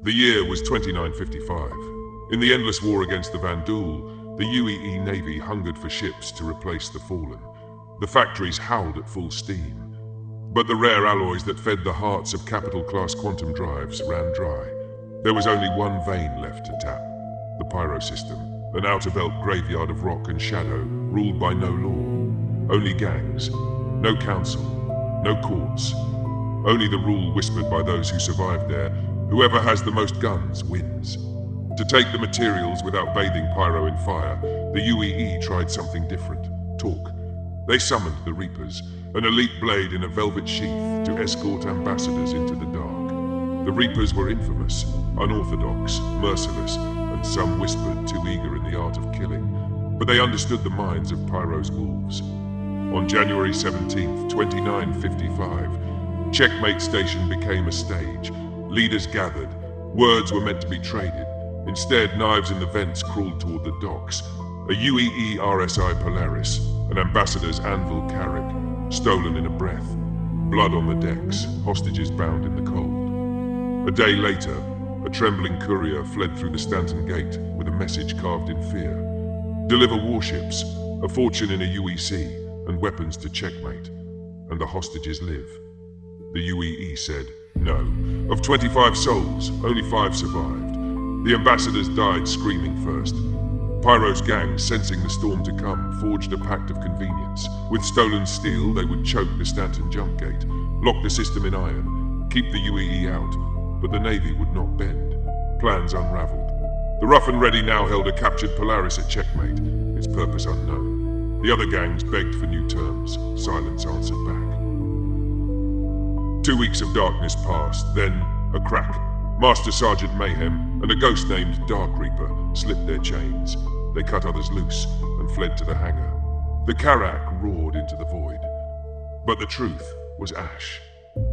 The year was 2955. In the endless war against the Vandul, the UEE Navy hungered for ships to replace the fallen. The factories howled at full steam. But the rare alloys that fed the hearts of capital-class quantum drives ran dry. There was only one vein left to tap: the Pyro system, an out-of-belt graveyard of rock and shadow, ruled by no law. Only gangs, no council, no courts. Only the rule whispered by those who survived there: whoever has the most guns wins. To take the materials without bathing Pyro in fire, the UEE tried something different: talk. They summoned the Reapers, an elite blade in a velvet sheath, to escort ambassadors into the dark. The Reapers were infamous, unorthodox, merciless, and some whispered too eager in the art of killing. But they understood the minds of Pyro's wolves. On January 17th, 2955, Checkmate Station became a stage. Leaders gathered. Words were meant to be traded. Instead, knives in the vents crawled toward the docks. A UEE RSI Polaris, an ambassador's anvil carrack, stolen in a breath. Blood on the decks, hostages bound in the cold. A day later, a trembling courier fled through the Stanton Gate with a message carved in fear: deliver warships, a fortune in a UEC, and weapons to Checkmate, and the hostages live. The UEE said no. Of 25 souls, only 5 survived. The ambassadors died screaming first. Pyro's gang, sensing the storm to come, forged a pact of convenience. With stolen steel, they would choke the Stanton jump gate, lock the system in iron, keep the UEE out. But the Navy would not bend. Plans unraveled. The rough and ready now held a captured Polaris at Checkmate, its purpose unknown. The other gangs begged for new terms. Silence answered back. 2 weeks of darkness passed, then a crack. Master Sergeant Mayhem and a ghost named Dark Reaper slipped their chains. They cut others loose and fled to the hangar. The carrack roared into the void. But the truth was ash.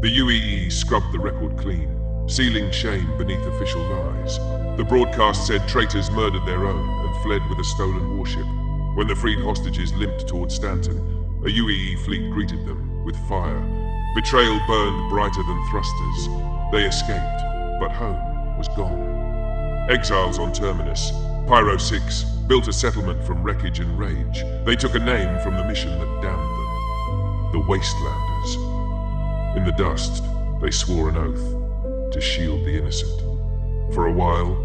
The UEE scrubbed the record clean, sealing shame beneath official lies. The broadcast said traitors murdered their own and fled with a stolen warship. When the freed hostages limped towards Stanton, a UEE fleet greeted them with fire. Betrayal burned brighter than thrusters. They escaped, but home was gone. Exiles on Terminus, Pyro 6 built a settlement from wreckage and rage. They took a name from the mission that damned them: the Wastelanders. In the dust, they swore an oath to shield the innocent. For a while,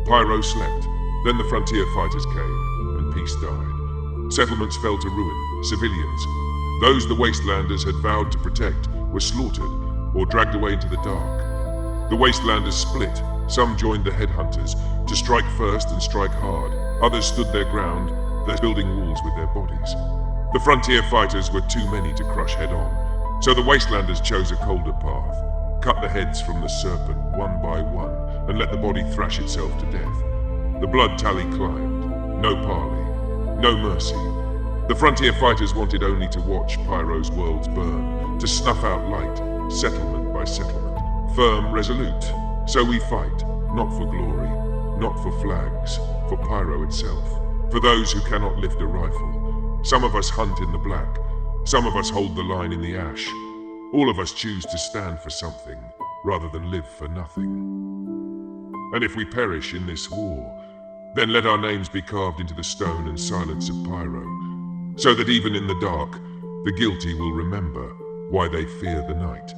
Pyro slept. Then the frontier fighters came, and peace died. Settlements fell to ruin. Civilians, those the Wastelanders had vowed to protect, were slaughtered or dragged away into the dark. The Wastelanders split. Some joined the Headhunters to strike first and strike hard. Others stood their ground, they're building walls with their bodies. The frontier fighters were too many to crush head-on, so the Wastelanders chose a colder path. Cut the heads from the serpent one by one and let the body thrash itself to death. The blood tally climbed. No parley, no mercy. The frontier fighters wanted only to watch Pyro's worlds burn, to snuff out light, settlement by settlement. Firm, resolute. So we fight, not for glory, not for flags, for Pyro itself. For those who cannot lift a rifle. Some of us hunt in the black. Some of us hold the line in the ash. All of us choose to stand for something, rather than live for nothing. And if we perish in this war, then let our names be carved into the stone and silence of Pyro, so that even in the dark, the guilty will remember why they fear the night.